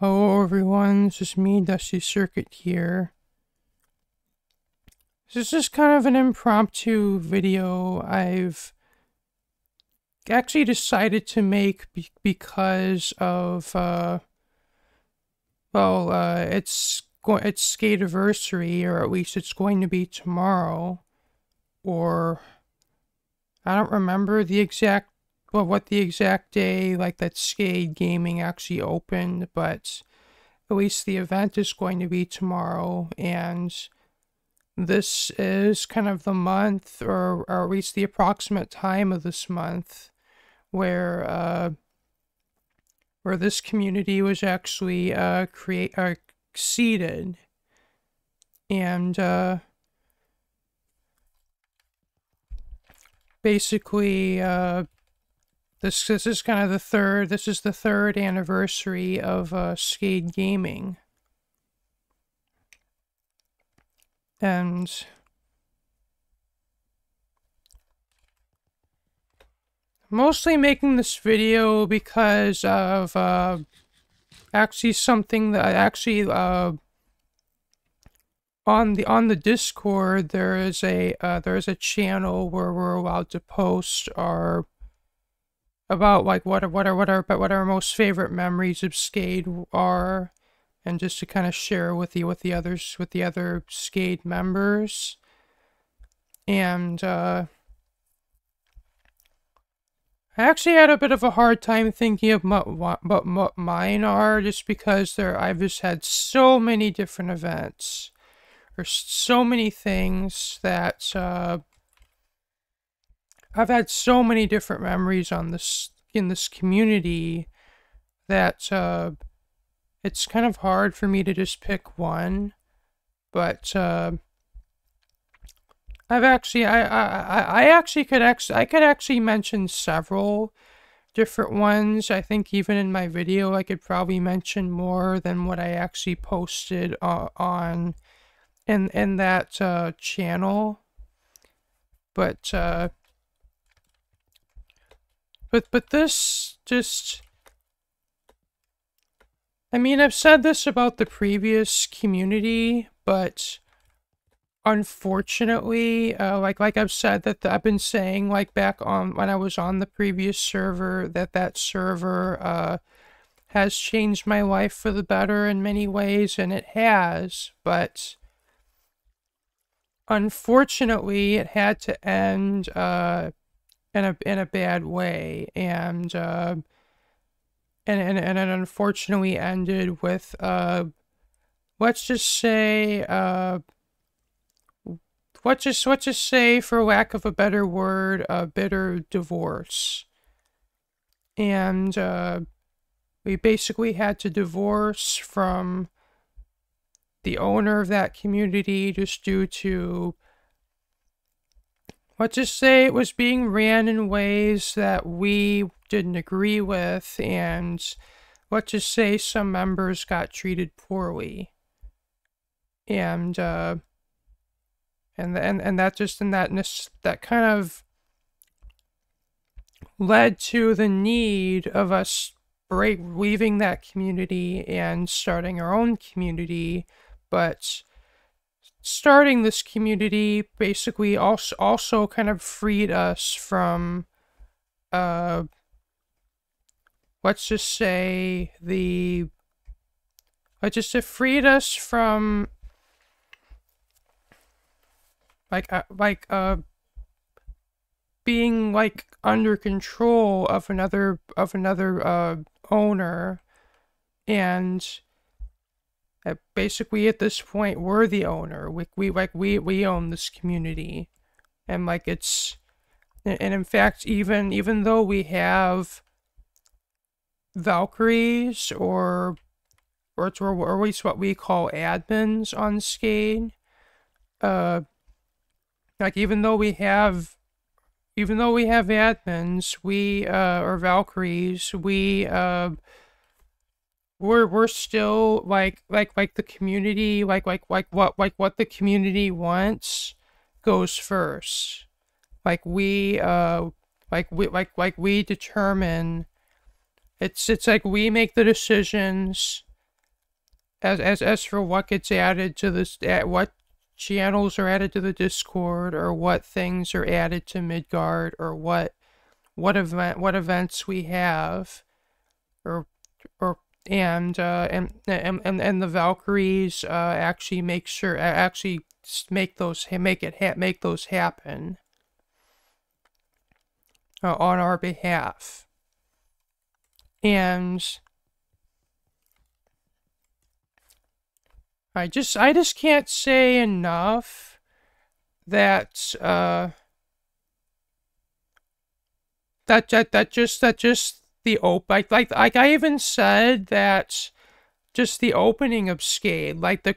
Hello everyone, this is me, Dusty Circuit here. This is just kind of an impromptu video I've actually decided to make because of, it's Skadiversary, or at least it's going to be tomorrow, or I don't remember the exact what the exact day like that Skade gaming actually opened, but at least the event is going to be tomorrow, and this is kind of the month, or at least the approximate time of this month, where this community was actually seeded, and basically this is kind of the third anniversary of Skade gaming. And mostly making this video because of actually something that on the Discord there is a channel where we're allowed to post our about like what our most favorite memories of Skade are, and just to kind of share with the other Skade members. And I actually had a bit of a hard time thinking of what mine are, just because I've just had so many different events. There's so many things that I've had so many different memories in this community that it's kind of hard for me to just pick one. But I could actually mention several different ones. I think even in my video I could probably mention more than what I actually posted on in that channel. But this just, I mean, I've said this about the previous community, but unfortunately, like I've said that I've been saying, like back on when I was on the previous server, that server has changed my life for the better in many ways, and it has, but unfortunately it had to end in a bad way, and it unfortunately ended with let's just say for lack of a better word, a bitter divorce. And we basically had to divorce from the owner of that community just due to, let's just say, it was being ran in ways that we didn't agree with, and let's just say some members got treated poorly. And that kind of led to the need of us leaving that community and starting our own community. But starting this community basically also kind of freed us from let's just say it freed us from being like under control of another owner, and basically at this point we're the owner. We own this community, and like it's, and in fact even though we have Valkyries or at least what we call admins on Skade, like even though we have admins, or Valkyries, we're still like the community, like what the community wants goes first. We determine, it's like we make the decisions, as for what gets added to this, what channels are added to the Discord, or what things are added to Midgard, or what events we have, or or and the Valkyries actually make those happen on our behalf. And I just can't say enough that that just the like I even said that just the opening of Skade, like the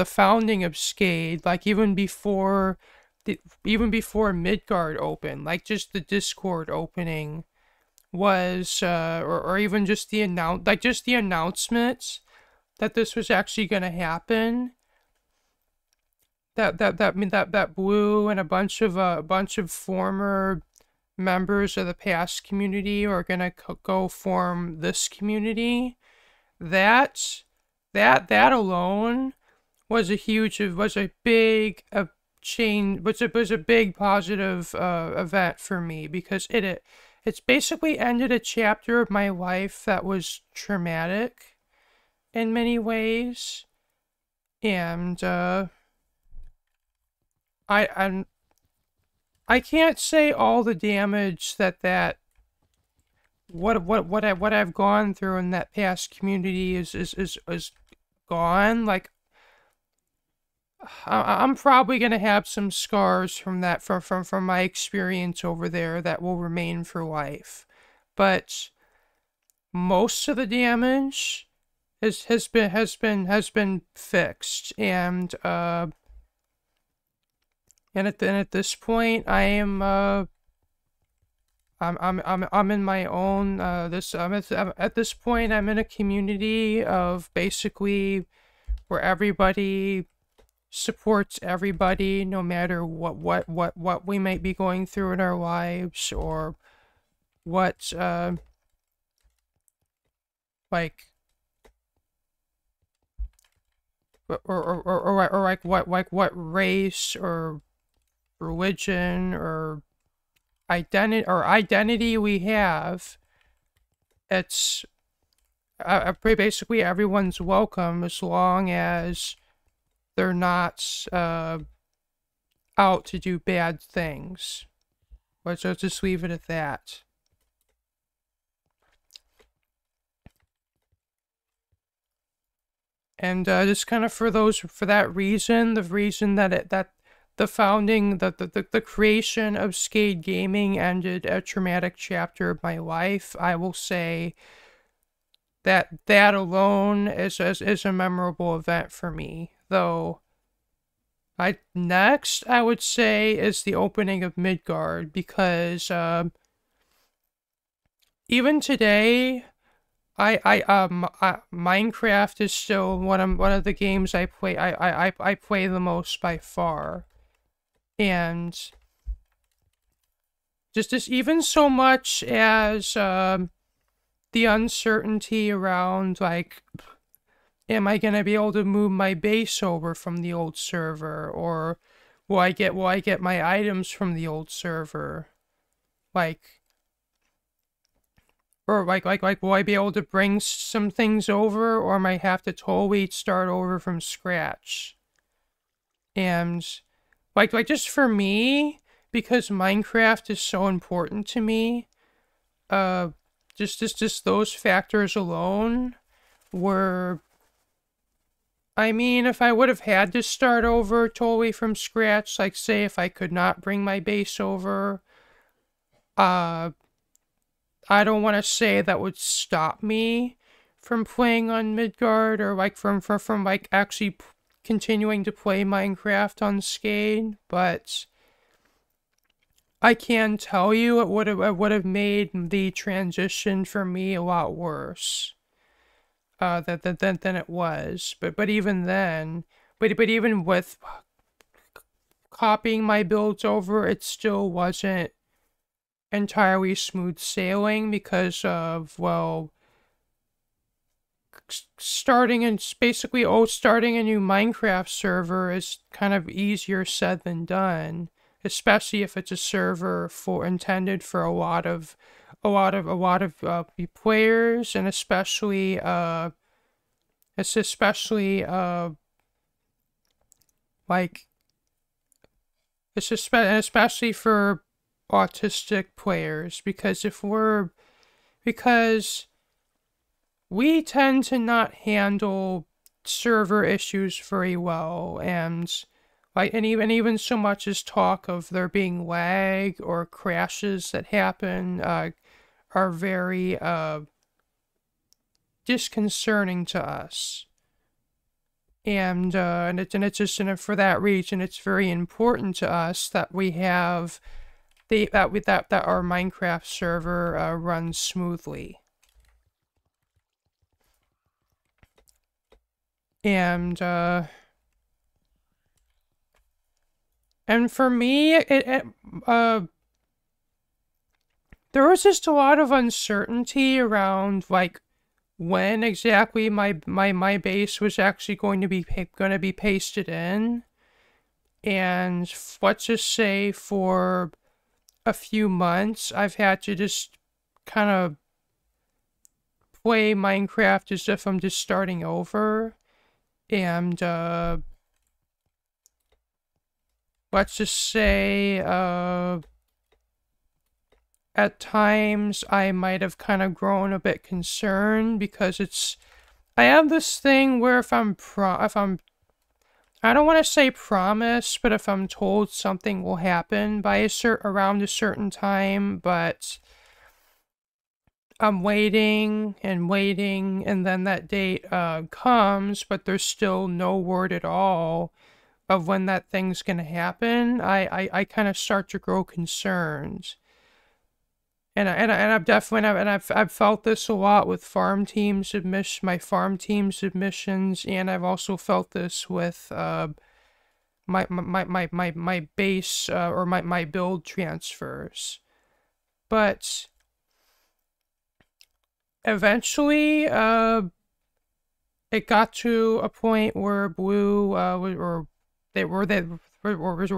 founding of Skade, like even before Midgard opened, like just the Discord opening was or even just the announcements that this was actually going to happen, that Blue and a bunch of former members of the past community are going to go form this community. That alone was a big positive event for me, because it's basically ended a chapter of my life that was traumatic in many ways. And I can't say all the damage that what I've gone through in that past community is gone. Like, I'm probably gonna have some scars from that, from my experience over there, that will remain for life. But most of the damage has been fixed, and at this point, I am I'm in my own at this point I'm in a community of basically where everybody supports everybody, no matter what we might be going through in our lives, or what like or like what race or religion or identity we have. It's basically everyone's welcome, as long as they're not out to do bad things. Let's just leave it at that. And just kind of for that reason, the reason that the creation of Skade Gaming ended a traumatic chapter of my life, I will say that alone is a memorable event for me. Though, next I would say is the opening of Midgard, because even today, Minecraft is still one of the games I play. I play the most by far. And just even so much as the uncertainty around, like, am I gonna be able to move my base over from the old server, or will I get my items from the old server, like, or like will I be able to bring some things over, or might have to totally start over from scratch? And like just for me, because Minecraft is so important to me, just those factors alone were, I mean, if I would have had to start over totally from scratch, like say if I could not bring my base over, I don't want to say that would stop me from playing on Midgard, or like from like actually continuing to play Minecraft on Skade, but I can tell you it would have made the transition for me a lot worse than it was. But even then, but even with copying my builds over, it still wasn't entirely smooth sailing, because of, well, starting and basically starting a new Minecraft server is kind of easier said than done, especially if it's a server intended for a lot of players, and especially like especially for autistic players, because we tend to not handle server issues very well, and even so much as talk of there being lag or crashes that happen are very disconcerting to us. And for that reason, it's very important to us that we have that our Minecraft server runs smoothly. And for me, there was just a lot of uncertainty around like when exactly my base was actually going to be pasted in, and let's just say for a few months I've had to just kind of play Minecraft as if I'm just starting over, and let's just say at times I might have kind of grown a bit concerned, because I have this thing where if I'm I don't want to say promise, but if I'm told something will happen by around a certain time, but I'm waiting and waiting, and then that date comes, but there's still no word at all of when that thing's gonna happen, I kind of start to grow concerned. And I've felt this a lot with my farm team submissions, and I've also felt this with my base or my build transfers. But eventually, it got to a point where Blue or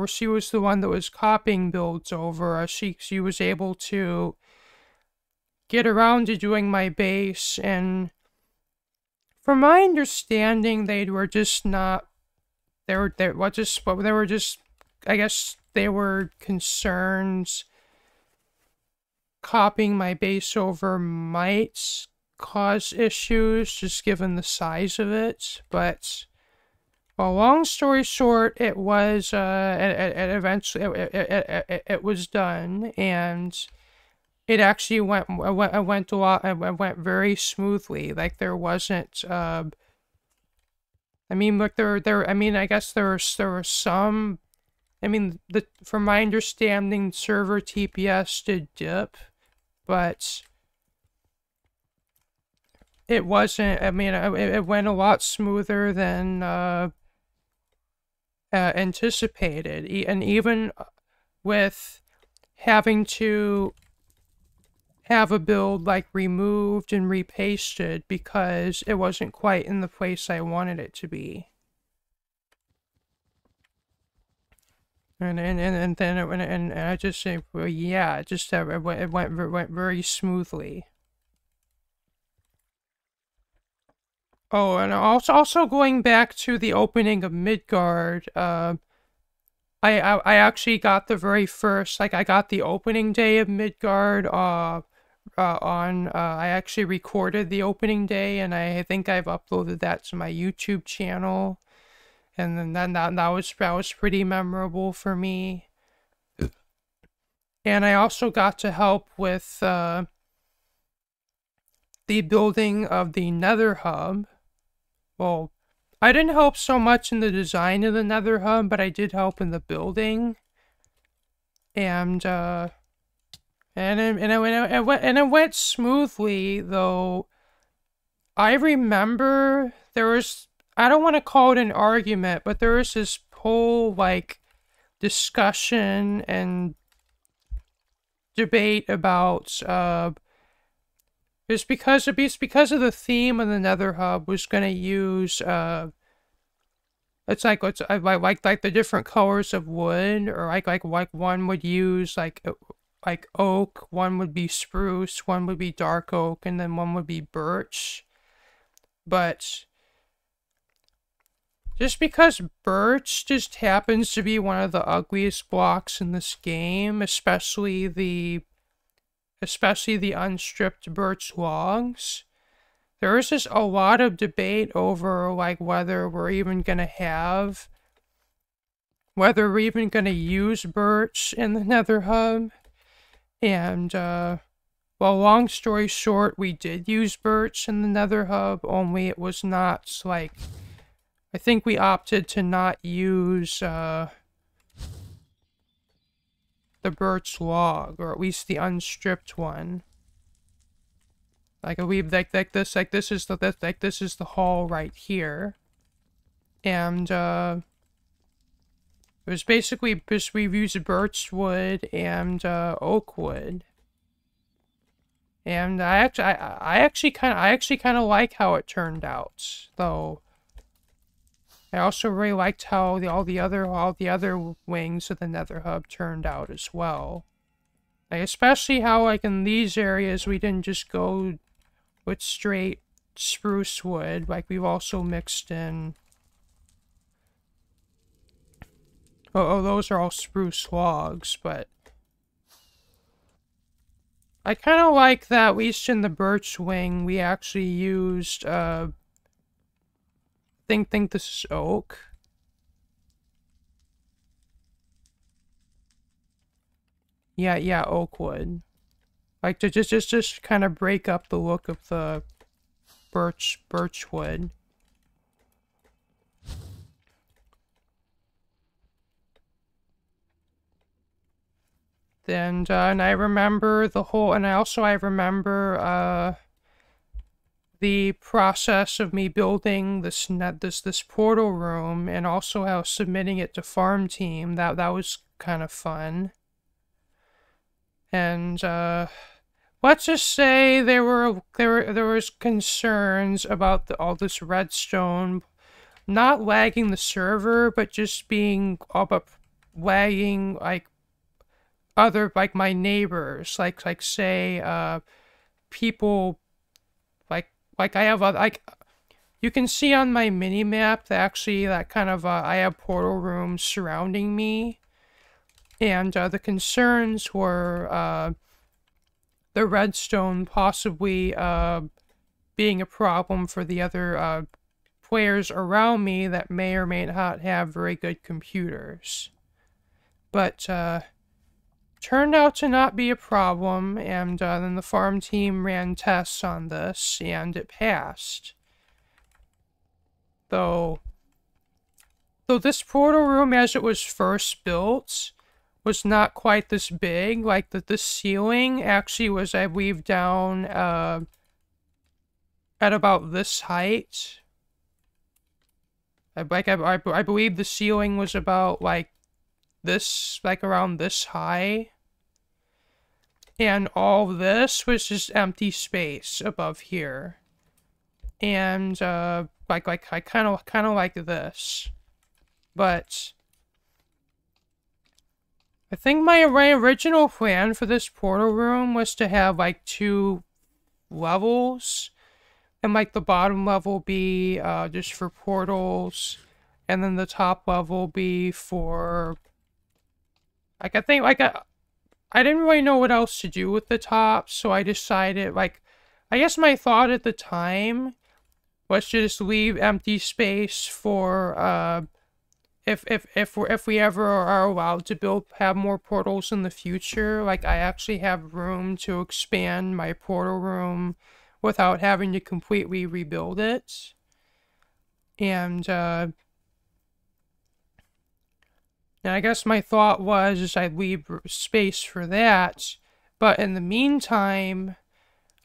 she was the one that was copying builds over. She was able to get around to doing my base, and from my understanding, they were just I guess they were concerned copying my base over might cause issues, just given the size of it. But well, long story short, it was eventually it was done, and it actually went very smoothly. Like there wasn't I mean, like I mean, I guess there were some. I mean, from my understanding, server TPS did dip, but it wasn't. I mean, it went a lot smoother than anticipated, and even with having to have a build like removed and repasted because it wasn't quite in the place I wanted it to be. And I just say, well, yeah, it went very smoothly. Oh, and also going back to the opening of Midgard, I actually got the very first, like I got the opening day of Midgard I actually recorded the opening day, and I think I've uploaded that to my YouTube channel, and then that was pretty memorable for me. And I also got to help with the building of the Nether Hub. Well, I didn't help so much in the design of the Nether Hub, but I did help in the building. And it went smoothly, though. I remember there was, I don't want to call it an argument, but there was this whole like discussion and debate about It's because of the theme of the Nether Hub was gonna use it's like the different colors of wood, or like one would use like oak, one would be spruce, one would be dark oak, and then one would be birch. But just because birch just happens to be one of the ugliest blocks in this game, especially the unstripped birch logs, there is just a lot of debate over like whether we're even gonna use birch in the Nether Hub. And well, long story short, we did use birch in the Nether Hub, only it was not like, I think we opted to not use the birch log, or at least the unstripped one. Like I believe this is the hall right here. And it was basically just we used birch wood and oak wood. And I actually kind of like how it turned out, though. I also really liked how all the other wings of the Nether Hub turned out as well. Like, especially how like in these areas we didn't just go with straight spruce wood. Like we've also mixed in. Oh, those are all spruce logs, but I kind of like that, at least in the birch wing, we actually used, think this is oak. Yeah, oak wood. Like, to just kind of break up the look of the birch wood. And I remember I remember the process of me building this portal room, and also how submitting it to farm team. That was kind of fun. And let's just say there was concerns about all this redstone not lagging the server, but just being lagging like other, like my neighbors, like say people, like I have like, you can see on my mini map that actually that kind of I have portal rooms surrounding me, and the concerns were the redstone possibly being a problem for the other players around me that may or may not have very good computers. But turned out to not be a problem, and then the farm team ran tests on this, and it passed. Though this portal room, as it was first built, was not quite this big. Like, the ceiling actually was, I believe, down at about this height. I believe the ceiling was about, like, this, like, around this high. And all this was just empty space above here. And, like I kind of like this. But I think my original plan for this portal room was to have, like, 2 levels. And, like, the bottom level be, just for portals. And then the top level be for, like, I think, like, I didn't really know what else to do with the top, so I decided, like, I guess my thought at the time was to just leave empty space for, if we ever are allowed to have more portals in the future. Like, I actually have room to expand my portal room without having to completely rebuild it. And I guess my thought was I'd leave space for that, but in the meantime,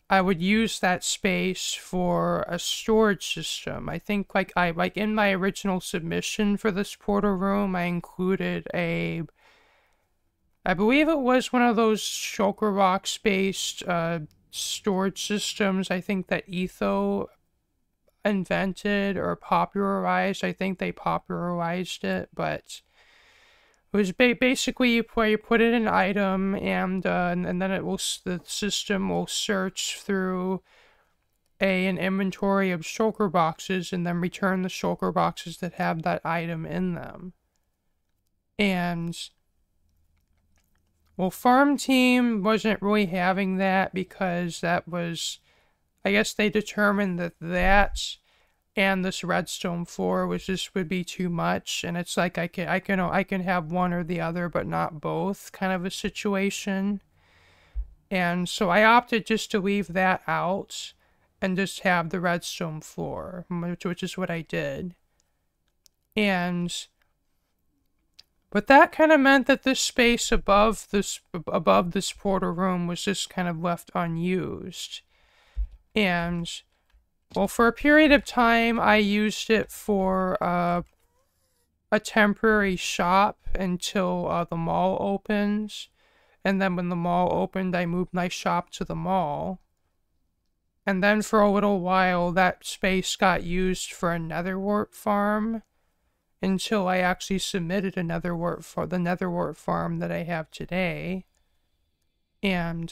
I would use that space for a storage system. I think, like, in my original submission for this portal room, I included I believe it was one of those shulker box based storage systems I think that Etho invented or popularized. I think they popularized it, but it was basically you put in an item, and then the system will search through an inventory of shulker boxes and then return the shulker boxes that have that item in them. And well, Farm Team wasn't really having that because that was, I guess they determined that and this redstone floor would be too much, and it's like I can have one or the other but not both kind of a situation. And so I opted just to leave that out and just have the redstone floor, which is what I did. But that kind of meant that this space above this portal room was just kind of left unused. And well, for a period of time, I used it for a temporary shop until the mall opens. And then when the mall opened, I moved my shop to the mall. And then for a little while, that space got used for a netherwort farm until I actually submitted a netherwort for the netherwort farm that I have today. And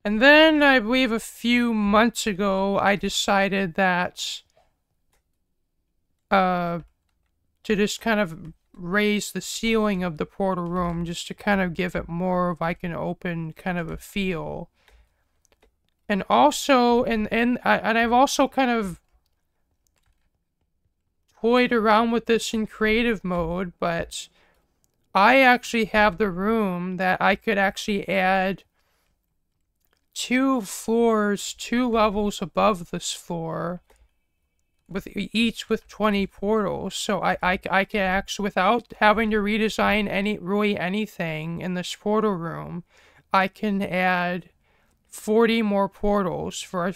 then, I believe a few months ago, I decided that, to just kind of raise the ceiling of the portal room, just to kind of give it more of like an open kind of a feel. And also, and I've also kind of toyed around with this in creative mode, but I actually have the room that I could actually add 2 levels above this floor, with each with 20 portals. So I can actually, without having to redesign anything in this portal room, I can add 40 more portals for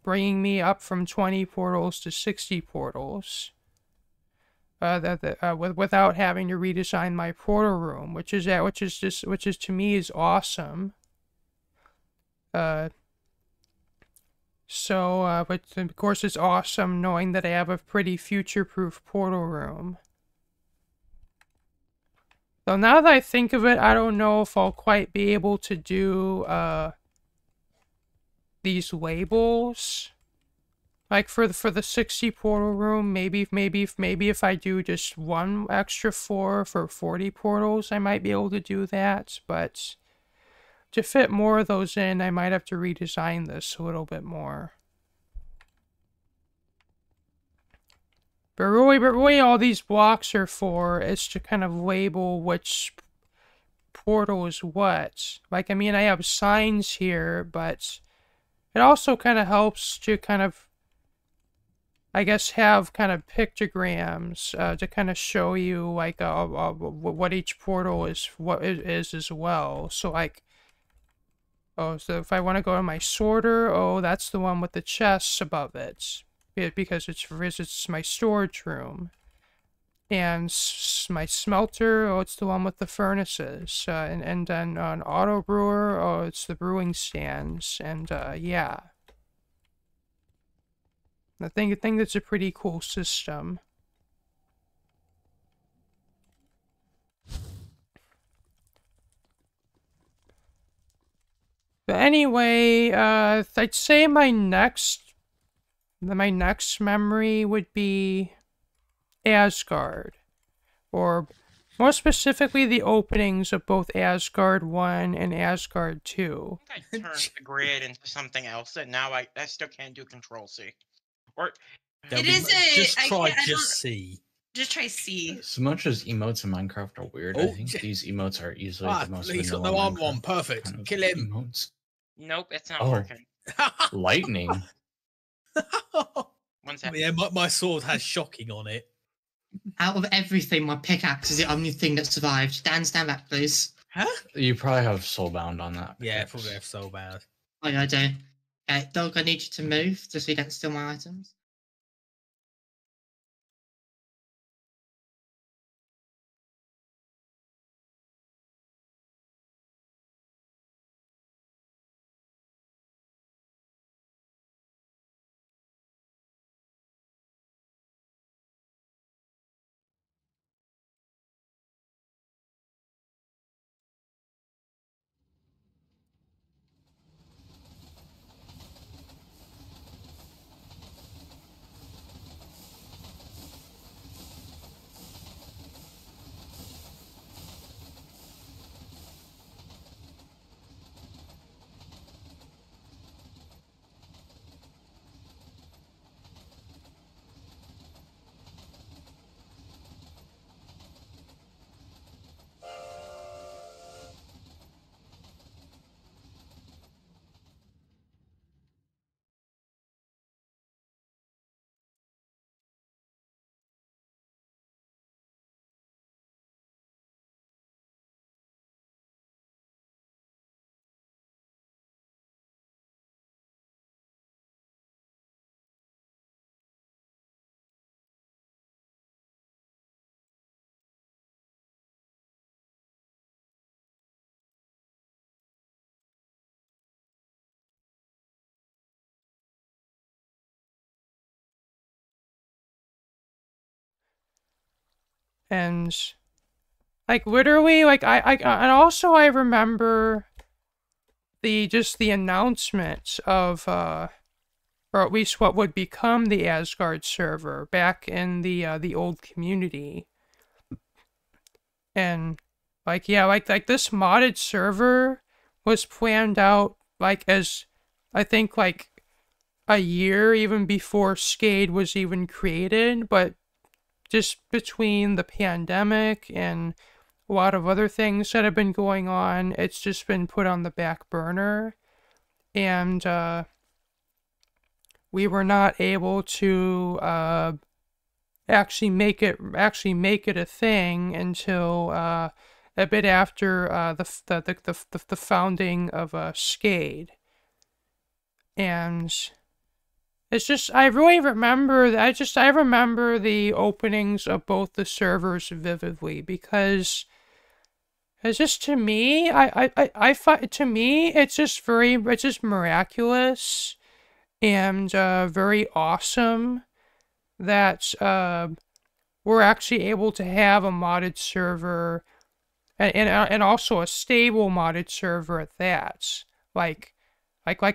bringing me up from 20 portals to 60 portals. Without having to redesign my portal room, which is to me is awesome. But of course it's awesome knowing that I have a pretty future-proof portal room. So now that I think of it, I don't know if I'll quite be able to do, these labels. Like for the 60 portal room, maybe if I do just one extra floor for 40 portals, I might be able to do that, but to fit more of those in, I might have to redesign this a little bit more. But really all these blocks are for is to kind of label which portal is what. Like, I mean, I have signs here, but it also kind of helps to kind of, I guess, have kind of pictograms to kind of show you, like, what each portal is as well. So, like, oh, so if I want to go to my sorter, oh, that's the one with the chests above it. Because it's my storage room. And my smelter, oh, it's the one with the furnaces. And then an auto brewer, oh, it's the brewing stands. And, yeah. I think that's a pretty cool system. But anyway, I'd say my next memory would be Asgard, or more specifically the openings of both Asgard 1 and Asgard 2. I think I turned the grid into something else that now I still can't do Control C. Or it is just try C. Just try C. As much as emotes in Minecraft are weird, I think these emotes are easily the most he's got vanilla the arm one. Perfect. kind of Kill him. Emotes. nope, it's not working. Lightning. One second. Yeah, my sword has shocking on it. Out of everything, my pickaxe is the only thing that survived. Dan, stand back, please. Huh? You probably have soulbound on that. Yeah, probably have so bad. Oh, yeah, I do. Dog, I need you to move just so you don't steal my items. And like literally, like and also I remember the announcement of or at least what would become the Asgard server back in the old community. And like yeah, like this modded server was planned out like as I think like a year even before Skade was even created, but just between the pandemic and a lot of other things that have been going on, it's just been put on the back burner. And we were not able to actually make it a thing until a bit after the founding of Skade. And it's just I really remember I remember the openings of both the servers vividly because it's just to me to me it's just miraculous and very awesome that we're actually able to have a modded server and also a stable modded server at that. Like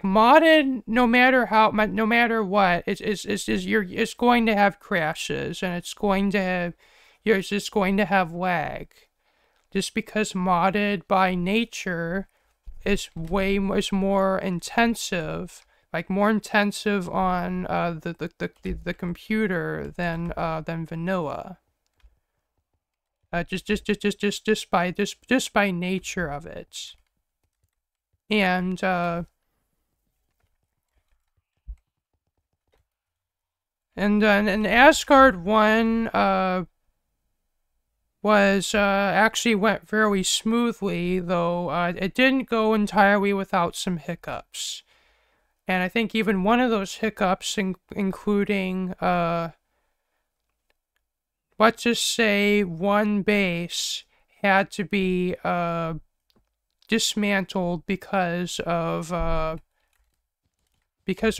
modded, no matter what, it's going to have crashes and it's just going to have lag. Just because modded by nature is more intensive, like more intensive on the computer than vanilla. Just by nature of it. And and Asgard 1 was actually went fairly smoothly, though it didn't go entirely without some hiccups. And I think even one of those hiccups including let's just say one base had to be dismantled because it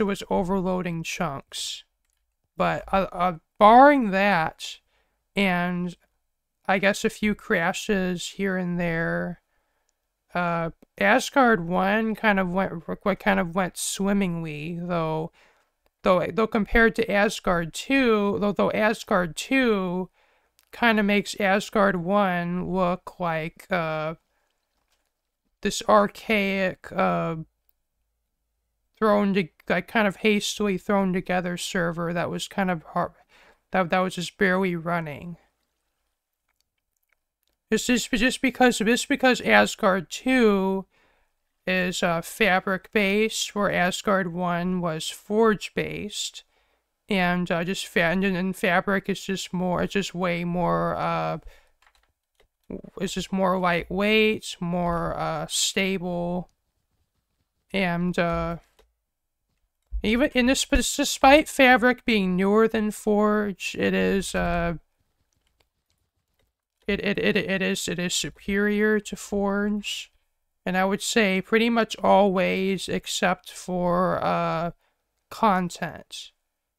was overloading chunks. But barring that, and I guess a few crashes here and there, Asgard 1 kind of went swimmingly, though compared to Asgard 2, though Asgard 2 kind of makes Asgard 1 look like this archaic kind of hastily thrown together server that was kind of hard, that was just barely running. It's just because Asgard 2 is fabric based, where Asgard 1 was forge based, and and fabric is just more. It's just way more. It's just more lightweight, more stable, and even in this, despite fabric being newer than forge, it is it is superior to forge, and I would say pretty much always except for content.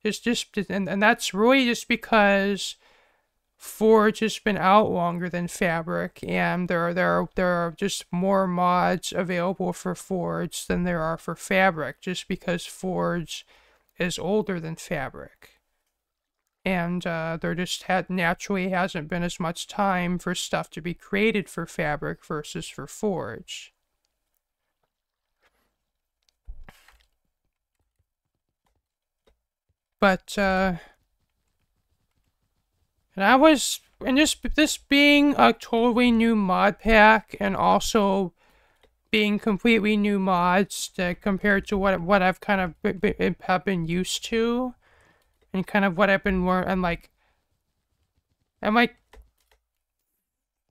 And that's really just because forge has been out longer than fabric, and there are just more mods available for forge than there are for fabric, just because forge is older than fabric. And there just naturally hasn't been as much time for stuff to be created for fabric versus for forge. But and this being a totally new mod pack, and also being completely new mods compared to what I've kind of have been used to, and kind of what I've been learning, and like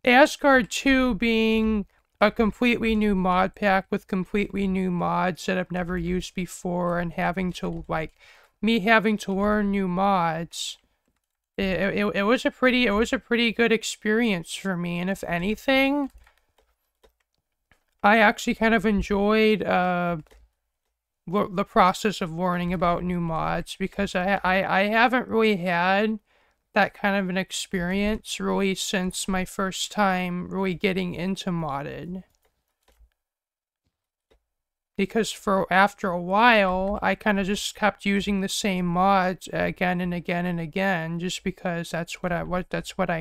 Asgard 2 being a completely new mod pack with completely new mods that I've never used before, and having to learn new mods. It was a pretty good experience for me, and if anything, I actually kind of enjoyed the process of learning about new mods, because I haven't really had that kind of an experience really since my first time really getting into modded. Because after a while, I kind of just kept using the same mods again and again and again, just because that's what I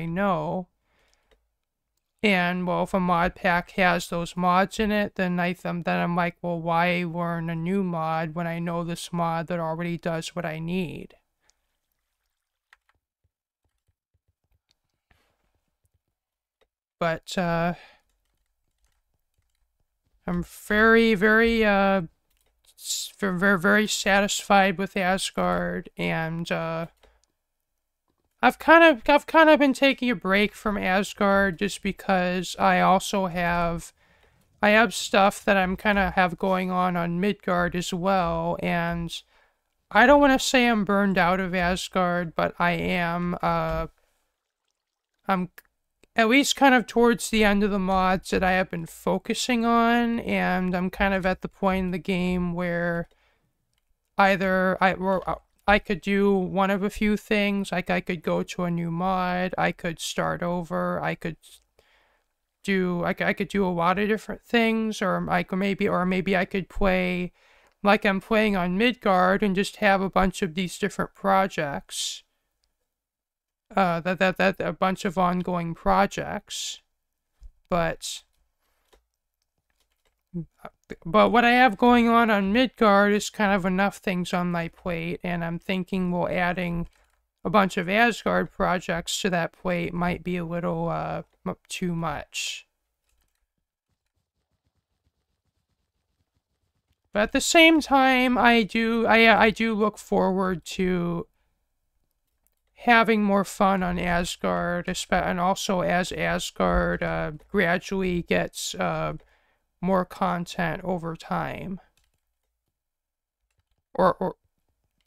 know. And well, if a mod pack has those mods in it, then I'm like, well, why learn a new mod when I know this mod that already does what I need? But I'm very, very, very satisfied with Asgard, and I've kind of been taking a break from Asgard just because I have stuff that I'm kind of have going on Midgard as well, and I don't want to say I'm burned out of Asgard, but I am. I'm at least kind of towards the end of the mods that I have been focusing on, and I'm kind of at the point in the game where either I could do one of a few things, like I could go to a new mod, I could start over, I could do a lot of different things, or maybe I could play like I'm playing on Midgard and just have a bunch of these different projects. A bunch of ongoing projects, but what I have going on Midgard is kind of enough things on my plate, and I'm thinking, well, adding a bunch of Asgard projects to that plate might be a little too much. But at the same time, I do look forward to having more fun on Asgard, and also as Asgard gradually gets more content over time. Or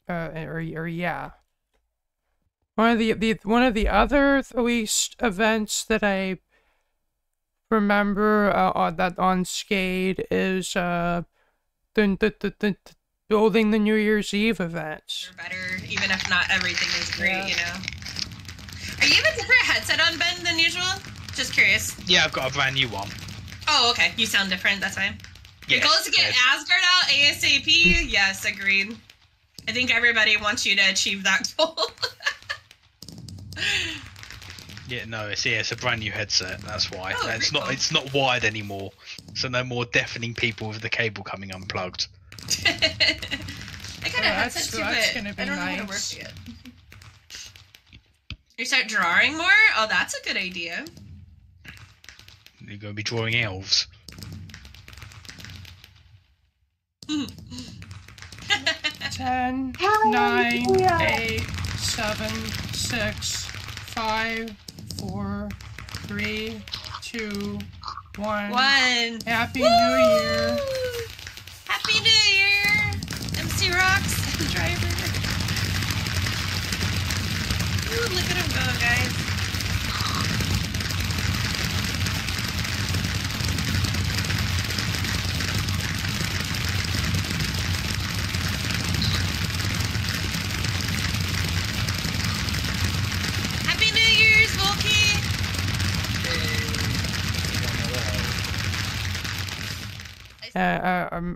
yeah. One of the other at least events that I remember on Skade is the building the New Year's Eve events. Better, even if not everything is great, you know. Are you have a different headset on, Ben, than usual? Just curious. Yeah, I've got a brand new one. Oh, okay. You sound different. That's fine. Yeah, Your goal is to get Asgard out ASAP. Yes, agreed. I think everybody wants you to achieve that goal. Yeah, no, it's a brand new headset. That's why. Oh, It's not wired anymore, so no more deafening people with the cable coming unplugged. I got a headset too, that's but gonna be I don't know how to nice. work it. You start drawing more? Oh, that's a good idea. You're going to be drawing elves. 10, 9, 8, 7, 6, 5, 4, 3, 2, 1. Happy New Year! Happy New Year! MC Rocks, driver. Ooh, look at him go, guys. Happy New Year's, Volky!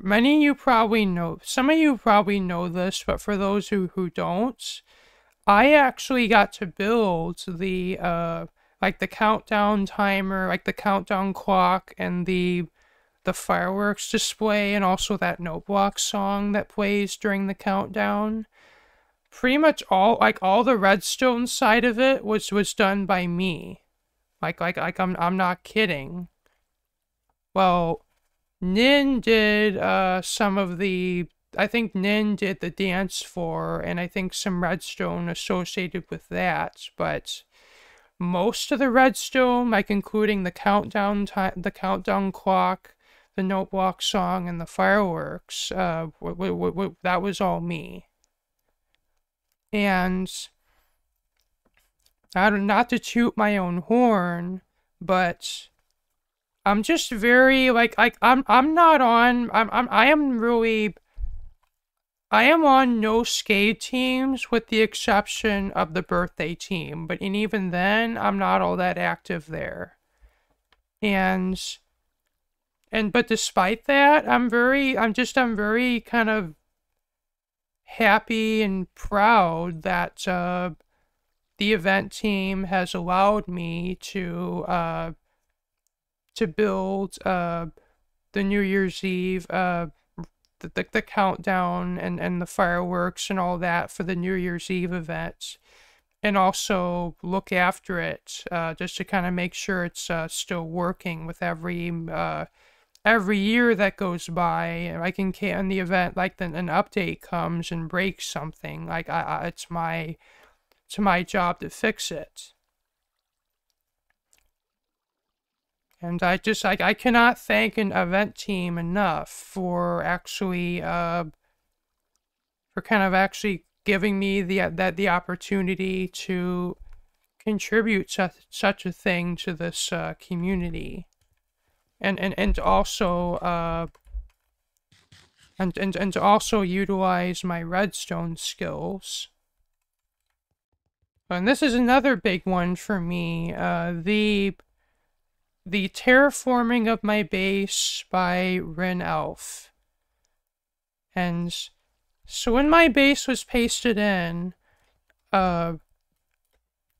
Many of you probably know, some of you probably know this, but for those who don't, I actually got to build the, like the countdown timer, like the countdown clock, and the fireworks display, and also that note block song that plays during the countdown. Pretty much all the redstone side of it was done by me. Like I'm not kidding. Well, Nin did some of the, I think Nin did the dance floor, and I think some redstone associated with that, but most of the redstone, like including the countdown clock, the note block song, and the fireworks, that was all me. And not to toot my own horn, but I'm just very I am really, I am on no Skade teams with the exception of the birthday team, but even then, I'm not all that active there. But despite that, I'm very kind of happy and proud that the event team has allowed me to build the New Year's Eve the countdown and the fireworks and all that for the New Year's Eve event, and also look after it just to kind of make sure it's still working with every year that goes by. Like in the event, like an update comes and breaks something, like it's my job to fix it. And I cannot thank an event team enough for actually giving me the opportunity to contribute such a thing to this community, and also and to also utilize my redstone skills. And this is another big one for me. The terraforming of my base by Rin Elf. And so when my base was pasted in,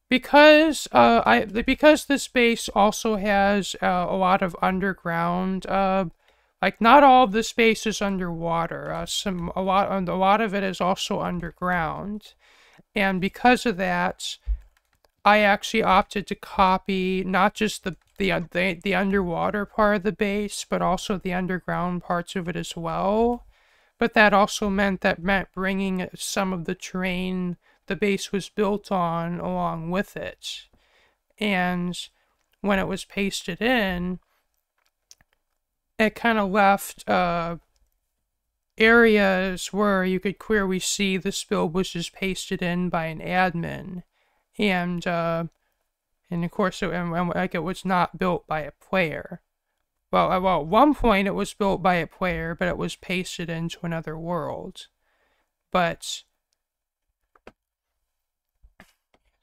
because this base also has a lot of underground, like not all of this base is underwater. A lot of it is also underground, and because of that, I actually opted to copy not just the underwater part of the base, but also the underground parts of it as well. But that also meant bringing some of the terrain the base was built on along with it. And when it was pasted in, it kind of left areas where you could clearly see this build was just pasted in by an admin. And of course, it was not built by a player. Well, at one point it was built by a player, but it was pasted into another world. But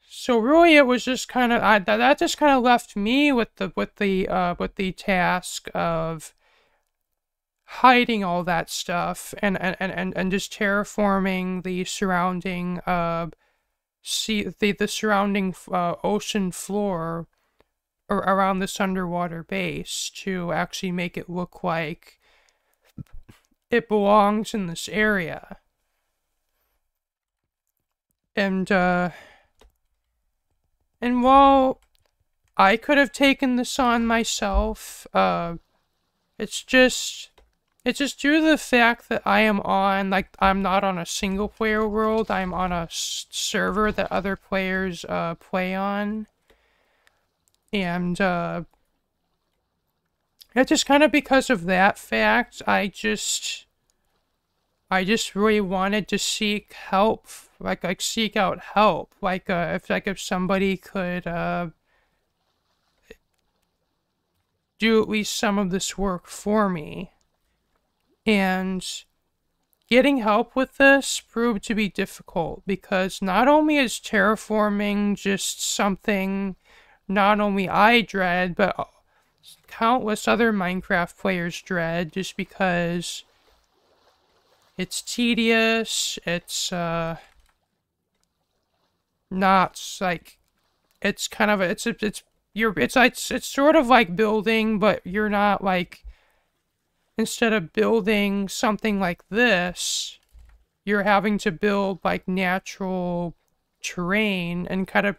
so really, it was just kind of that just kind of left me with the task of hiding all that stuff and just terraforming the surrounding the surrounding ocean floor around this underwater base to actually make it look like it belongs in this area. And while I could have taken this on myself, it's just due to the fact that I'm not on a single player world, I'm on a server that other players play on. And it's just kind of because of that fact, I just really wanted to seek help, seek out help, if somebody could do at least some of this work for me. And getting help with this proved to be difficult, because not only is terraforming just something not only I dread, but countless other Minecraft players dread, just because it's tedious, it's not like, it's kind of it's sort of like building, but you're not like, instead of building something like this, you're having to build like natural terrain and kind of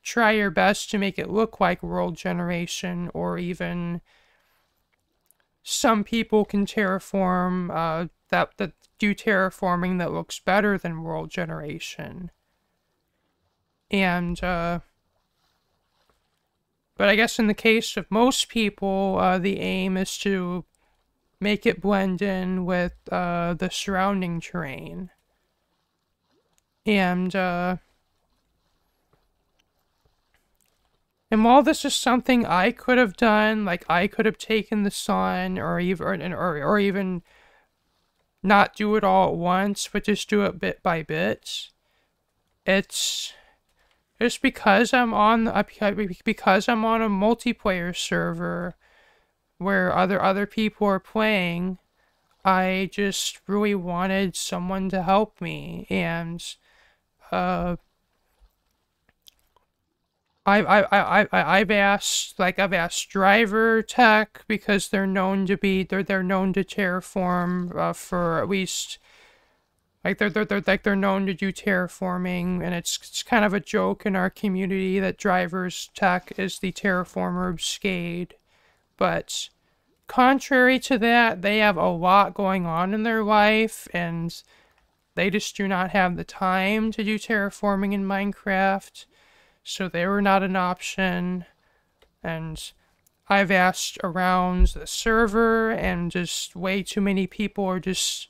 try your best to make it look like world generation, or even some people can terraform that do terraforming that looks better than world generation. And but I guess in the case of most people, the aim is to make it blend in with the surrounding terrain. And while this is something I could have done, like I could have taken this on, or even not do it all at once, but just do it bit by bit. It's just because I'm on a multiplayer server where other people are playing. I just really wanted someone to help me, and I've asked driver tech, because they're known to terraform for at least they're known to do terraforming, and it's kind of a joke in our community that drivers tech is the terraformer of Skade. But contrary to that, they have a lot going on in their life, and they just do not have the time to do terraforming in Minecraft, so they were not an option. And I've asked around the server, and just way too many people are just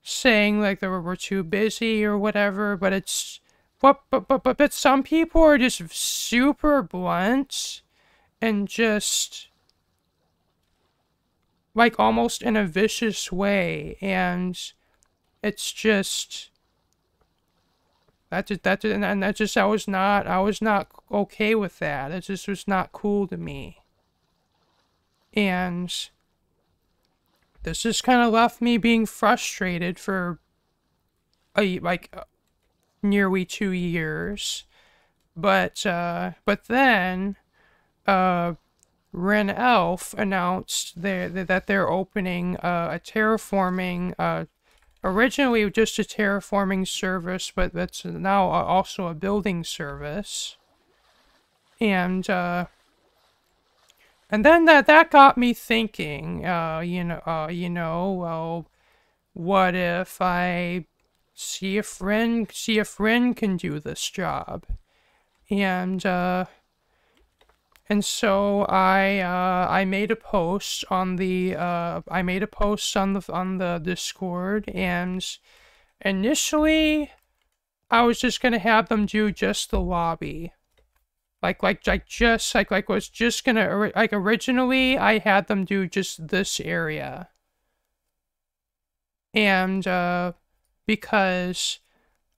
saying like we're too busy or whatever. But it's but some people are just super blunt and just like almost in a vicious way, and it's just I was not okay with that. It just was not cool to me. And this just kind of left me being frustrated for nearly 2 years. But then Ren Elf announced that they're opening a terraforming, originally just a terraforming service, but that's now also a building service. And then that got me thinking, well, what if I see if Ren can do this job? And so I made a post on the Discord, and initially I was just gonna have them do just the lobby. Originally I had them do just this area. And because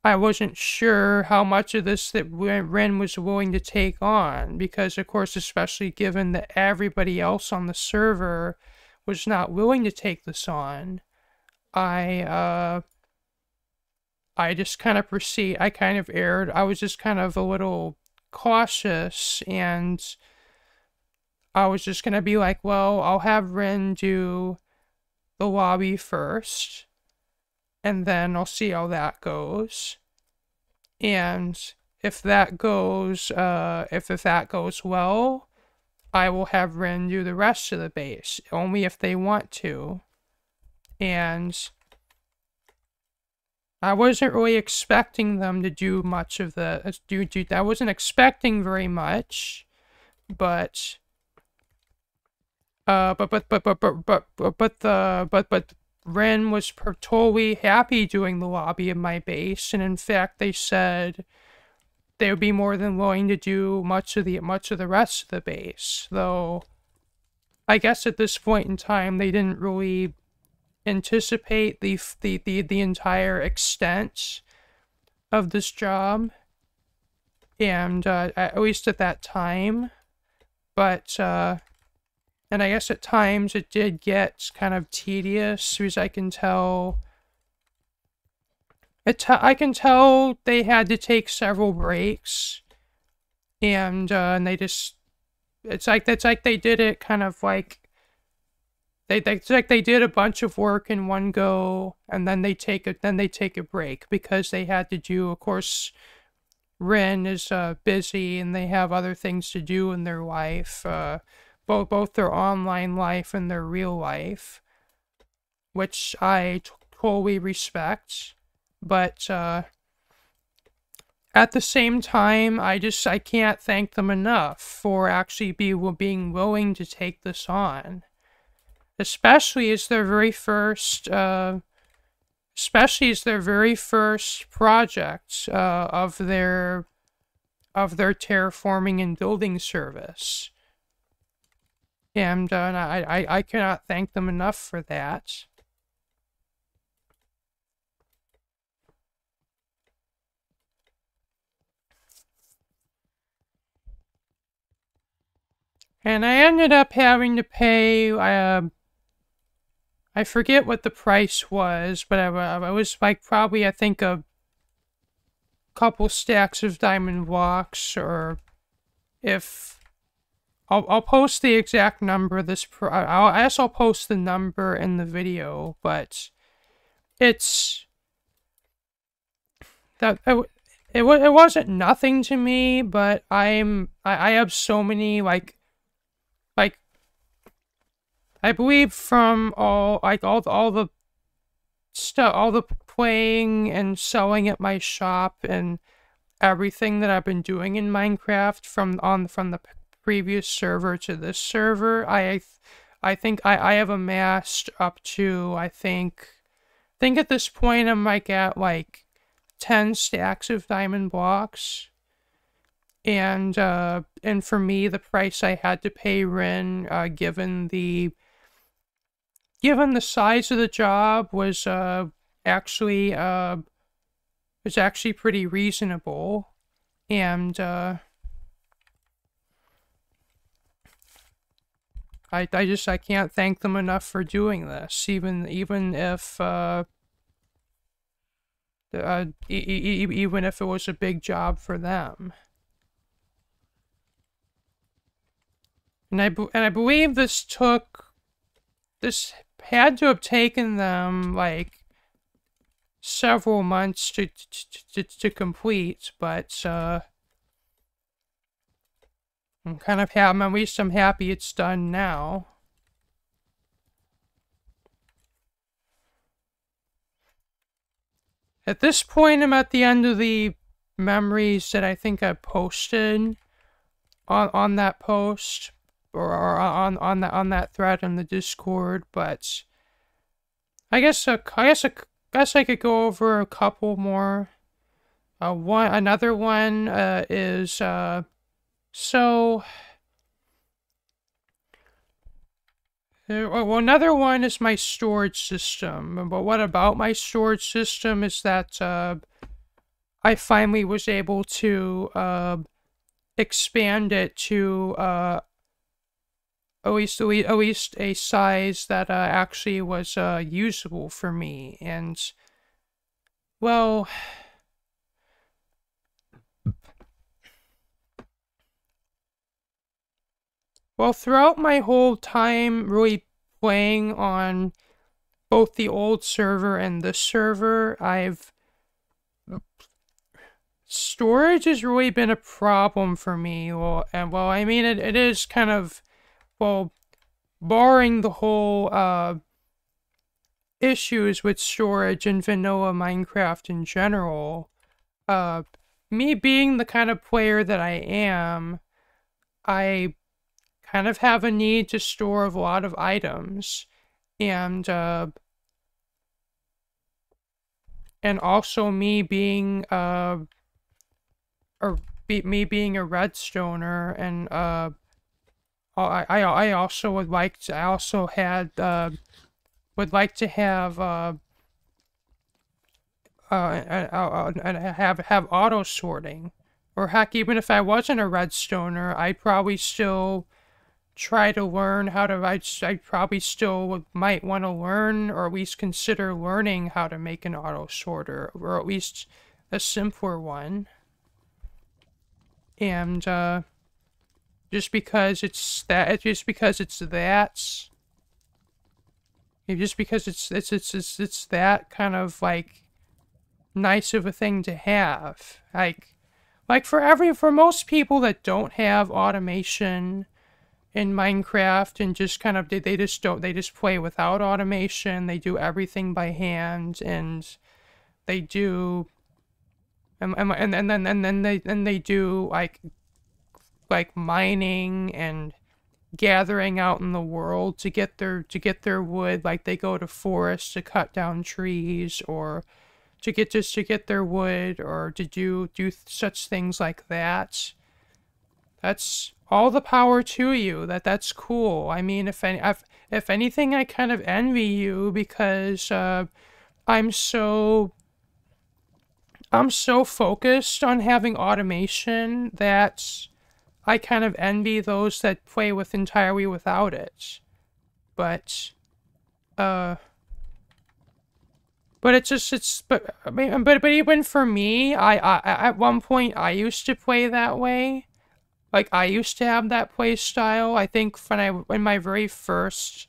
I wasn't sure how much of this that Ren was willing to take on, because of course, especially given that everybody else on the server was not willing to take this on, I just kind of I was just kind of a little cautious, and I was just gonna be like, well, I'll have Ren do the lobby first, and then I'll see how that goes. And if that goes well, I will have Ren do the rest of the base, only if they want to. And I wasn't really expecting them to do much of the I wasn't expecting very much, but Ren was totally happy doing the lobby of my base, and in fact, they said they would be more than willing to do much of the rest of the base. Though, I guess at this point in time, they didn't really anticipate the entire extent of this job, and at least at that time. But and I guess at times it did get kind of tedious, because I can tell they had to take several breaks, and they just it's like they did it kind of like it's like they did a bunch of work in one go, and then they take a break, because they had to do, of course, Ren is busy and they have other things to do in their life. Both their online life and their real life, which I totally respect. But at the same time, I can't thank them enough for actually being willing to take this on, especially as their very first project of their terraforming and building service. And I cannot thank them enough for that. And I ended up having to pay, I forget what the price was, but I was like probably, I think, a couple stacks of diamond blocks, or if... I'll post the exact number. I guess I'll post the number in the video, but it's... It wasn't nothing to me, but I have so many, like, I believe from all the stuff, all the playing and selling at my shop and everything that I've been doing in Minecraft from the previous server to this server, I think I have amassed up to, I think at this point I'm like at like 10 stacks of diamond blocks. And for me, the price I had to pay Rin, given the size of the job, was actually pretty reasonable. And I can't thank them enough for doing this, even if even if it was a big job for them. And I believe this had to have taken them like several months to complete, but I'm kind of happy. At least I'm happy it's done now. At this point, I'm at the end of the memories that I think I posted on that post, or on that thread in the Discord. But I guess I could go over a couple more. Another one is so. Well, another one is my storage system. But what about my storage system is that I finally was able to expand it to at least a size that actually was usable for me. And well, throughout my whole time really playing on both the old server and this server, storage has really been a problem for me. I mean, it is kind of, barring the whole issues with storage in vanilla Minecraft in general, me being the kind of player that I am, I kind of have a need to store a lot of items, and also me being a redstoner, and I also would like to, have auto sorting, or heck, even if I wasn't a redstoner, I'd probably still try to learn how to. I probably still might want to learn, or at least consider learning how to make an auto sorter, or at least a simpler one. And just because it's that kind of like nice of a thing to have. Like for most people that don't have automation in Minecraft, and just kind of they just play without automation, they do everything by hand, and they do and then they do like mining and gathering out in the world to get their wood. Like they go to forests to cut down trees, or to get their wood, or to do such things like that. That's all the power to you. That's cool. I mean, if anything, I kind of envy you, because I'm so focused on having automation that kind of envy those that play with entirely without it. But it's just, but I mean, but even for me, I at one point I used to play that way. Like, I used to have that play style. I think in my very first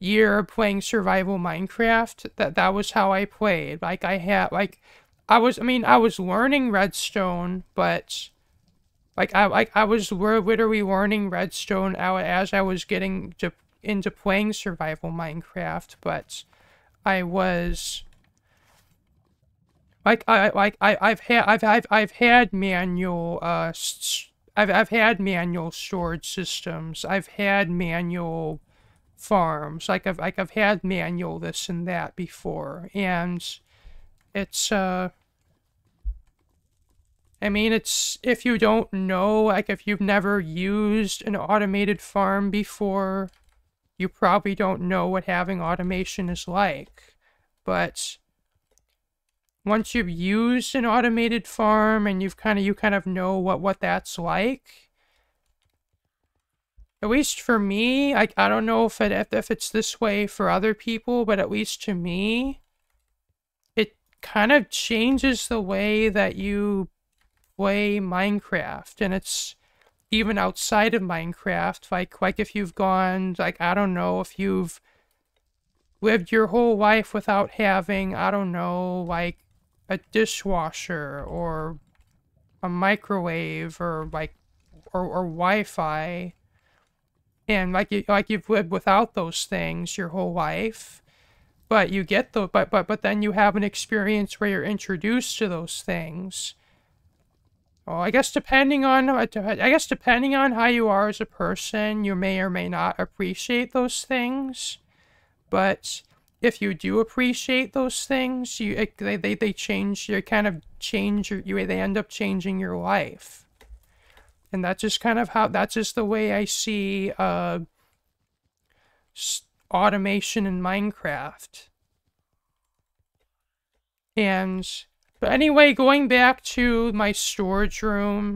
year of playing survival Minecraft, that was how I played. Like, I was learning redstone, but I was literally learning redstone as I was getting into playing survival Minecraft, but I've had manual I've had manual storage systems. I've had manual farms. I've had manual this and that before, and it's I mean, it's, if you don't know, like, if you've never used an automated farm before, you probably don't know what having automation is like. But once you've used an automated farm and you kind of know what that's like, at least for me, I don't know if it's this way for other people, but at least to me, it kind of changes the way that you play Minecraft. And it's even outside of Minecraft, like if you've gone, like, I don't know, if you've lived your whole life without having, I don't know, like a dishwasher or a microwave or Wi-Fi, and you've lived without those things your whole life, but you get but then you have an experience where you're introduced to those things. Well, I guess depending on how you are as a person, you may or may not appreciate those things. But if you do appreciate those things, they change. They end up changing your life, and that's just the way I see automation in Minecraft. But anyway, going back to my storage room,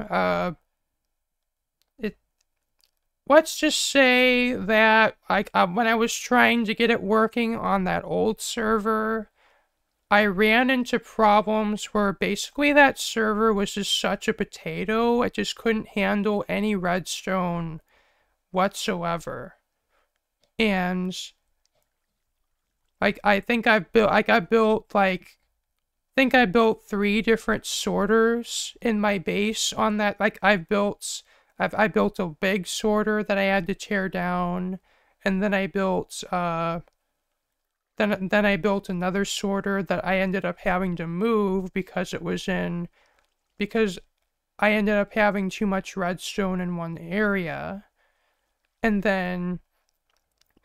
let's just say that when I was trying to get it working on that old server, I ran into problems where basically that server was just such a potato, it just couldn't handle any redstone whatsoever. And I think I built 3 different sorters in my base on that. I built a big sorter that I had to tear down, and then I built then I built another sorter that I ended up having to move because I ended up having too much redstone in one area. And then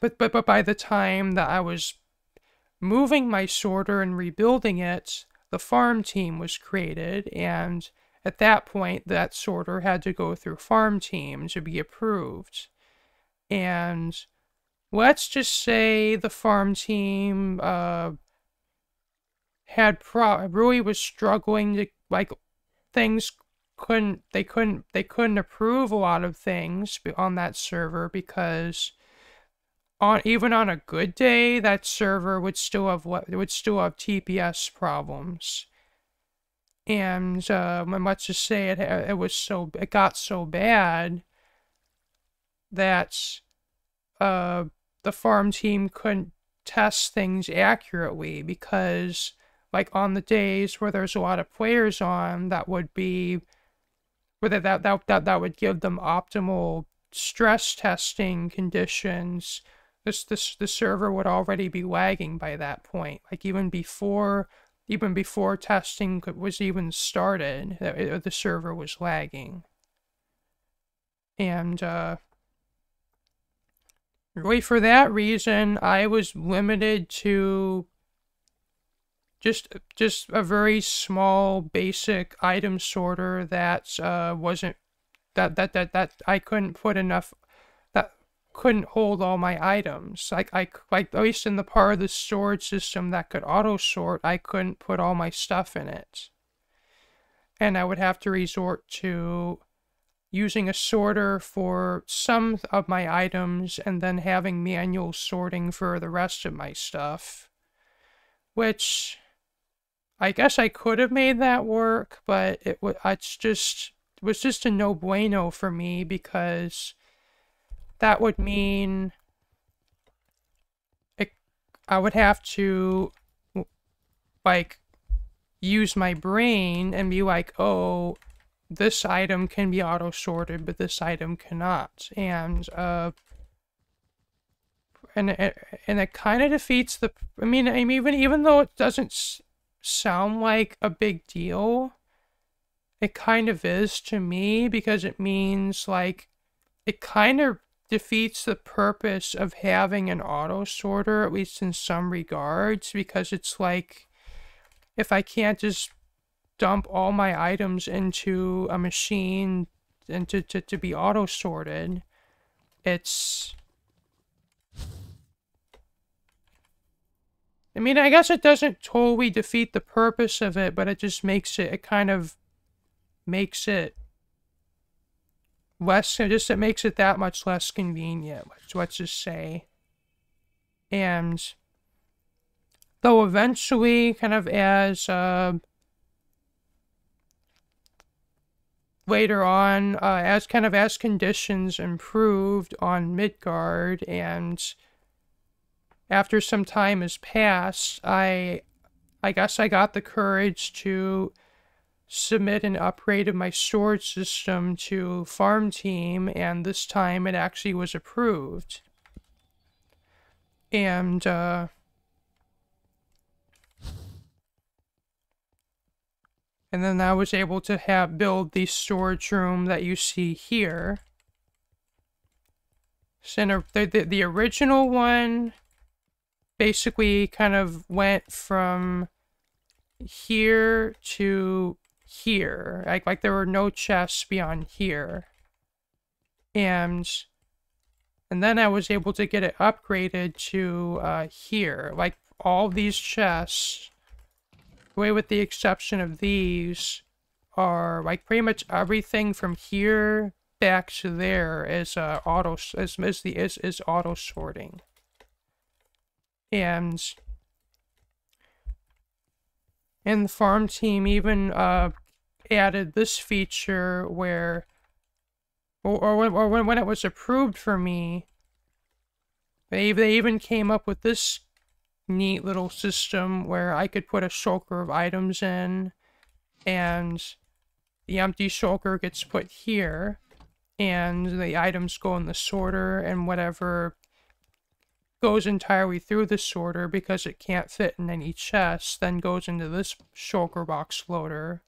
but by the time that I was moving my sorter and rebuilding it, the farm team was created, and at that point, that sorter had to go through farm team to be approved. And let's just say the farm team really was struggling to, they couldn't approve a lot of things on that server because even on a good day, that server would still have TPS problems. And let's just say it got so bad that the farm team couldn't test things accurately because, on the days where there's a lot of players on, that would give them optimal stress testing conditions. The server would already be lagging by that point. Even before testing was even started, the server was lagging. And really for that reason, I was limited to just a very small basic item sorter that wasn't that I couldn't put enough, that couldn't hold all my items. At least in the part of the storage system that could auto sort, I couldn't put all my stuff in it, and I would have to resort to using a sorter for some of my items and then having manual sorting for the rest of my stuff. Which, I guess I could have made that work, but it was just a no bueno for me, because that would mean I would have to, like, use my brain and be like, oh, this item can be auto-sorted, but this item cannot. And it kind of defeats the... I mean, even though it doesn't sound like a big deal, it kind of is to me, because it means, like, it kind of defeats the purpose of having an auto-sorter, at least in some regards, because it's like, if I can't just dump all my items into a machine and to be auto-sorted, it's... I mean, I guess it doesn't totally defeat the purpose of it, but it just makes it, it kind of makes it less, it makes it that much less convenient, let's just say. And though eventually, kind of as later on, as conditions improved on Midgard, and after some time has passed, I guess I got the courage to submit an upgrade of my storage system to Farm Team, and this time it actually was approved. And then I was able to build the storage room that you see here. So the original one basically kind of went from here to here. Like there were no chests beyond here. And then I was able to get it upgraded to here. Like all these chests, with the exception of these, are like pretty much everything from here back to there is auto sorting. And the Farm Team even added this feature where, when it was approved for me, they even came up with this neat little system where I could put a shulker of items in, and the empty shulker gets put here, and the items go in the sorter, and whatever goes entirely through the sorter because it can't fit in any chest, then goes into this shulker box loader,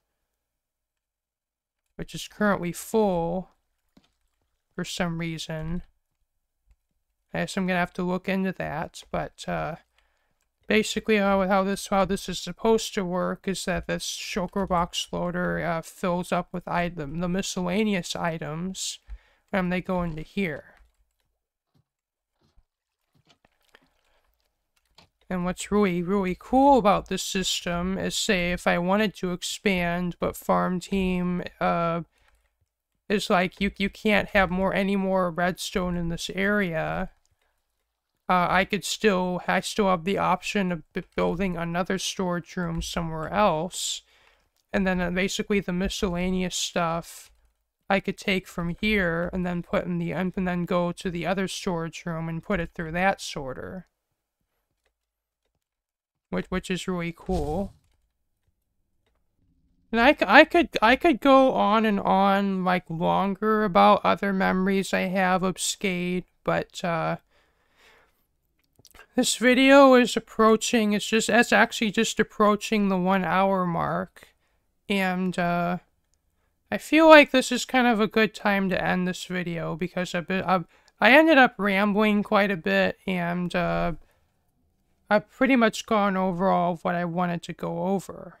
which is currently full for some reason. I guess I'm gonna have to look into that, but basically how this is supposed to work is that this shulker box loader fills up with the miscellaneous items, and they go into here. And what's really, really cool about this system is, say, if I wanted to expand, but Farm Team is like, you can't have any more redstone in this area, I still have the option of building another storage room somewhere else, and then basically the miscellaneous stuff I could take from here and then put in and then go to the other storage room and put it through that sorter. Which is really cool. And I could go on and on, like, longer about other memories I have of Skade, but this video is approaching, it's actually just approaching the 1 hour mark, and I feel like this is kind of a good time to end this video, because I ended up rambling quite a bit, and I've pretty much gone over all of what I wanted to go over.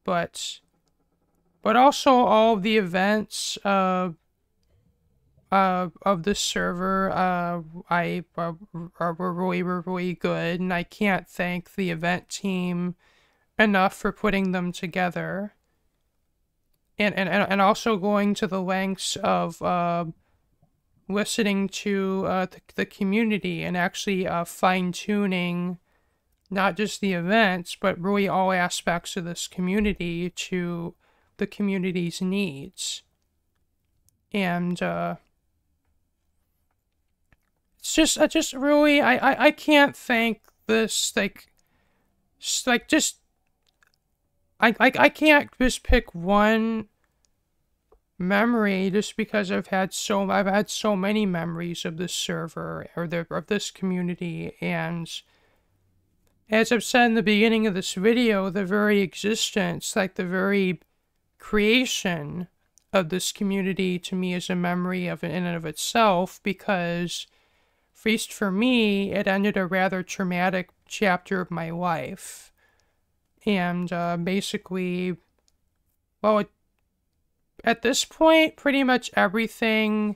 But also all of the events of this server were really good, and I can't thank the event team enough for putting them together. and also going to the lengths of listening to the community and actually fine-tuning not just the events, but really all aspects of this community to the community's needs. And it's just, I just really, I can't thank this, I can't just pick one memory just because I've had so many memories of this server or of this community. And as I've said in the beginning of this video, the very existence, like the very creation of this community to me is a memory of in and of itself, because at least for me, it ended a rather traumatic chapter of my life. And basically, well, at this point, pretty much everything,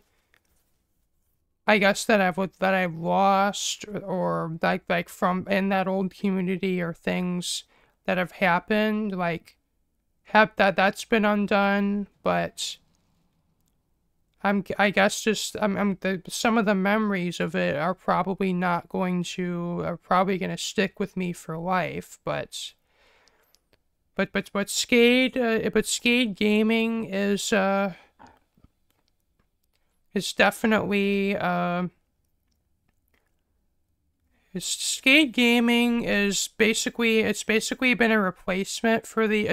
I guess, that I've lost or like from in that old community, or things that have happened, like that's been undone. But I guess just some of the memories of it are probably going to stick with me for life. But Skade gaming is definitely Skade gaming is basically been a replacement for the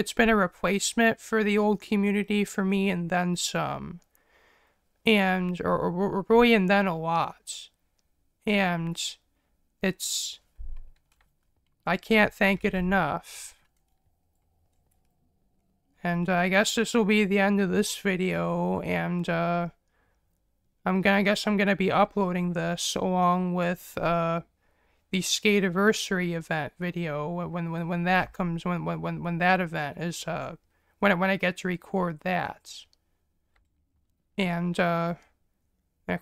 old community for me, and then some, and or really, and then a lot. And I can't thank it enough. And I guess this will be the end of this video, and I guess I'm gonna be uploading this along with the Skadiversary event video when that comes, when that event is when I get to record that. And of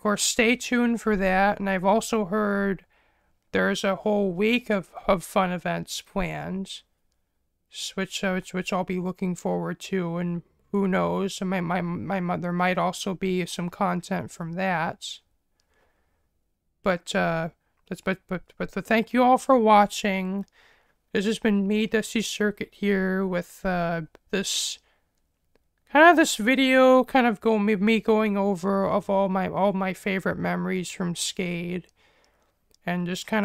course, stay tuned for that. And I've also heard there's a whole week of fun events planned, which I'll be looking forward to. And who knows, there might also be some content from that. But thank you all for watching. This has been me, Dusty Circuit, here with this video, me going over of all my favorite memories from Skade, and just what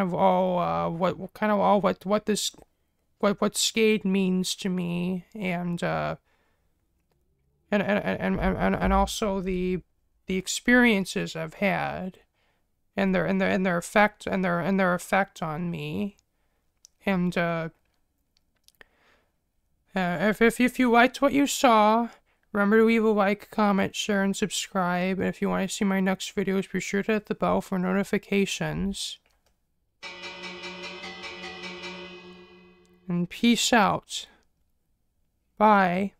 Skade means to me, and also the experiences I've had, and their effect on me. And if you liked what you saw, remember to leave a like, comment, share, and subscribe. And if you want to see my next videos, be sure to hit the bell for notifications. And peace out. Bye.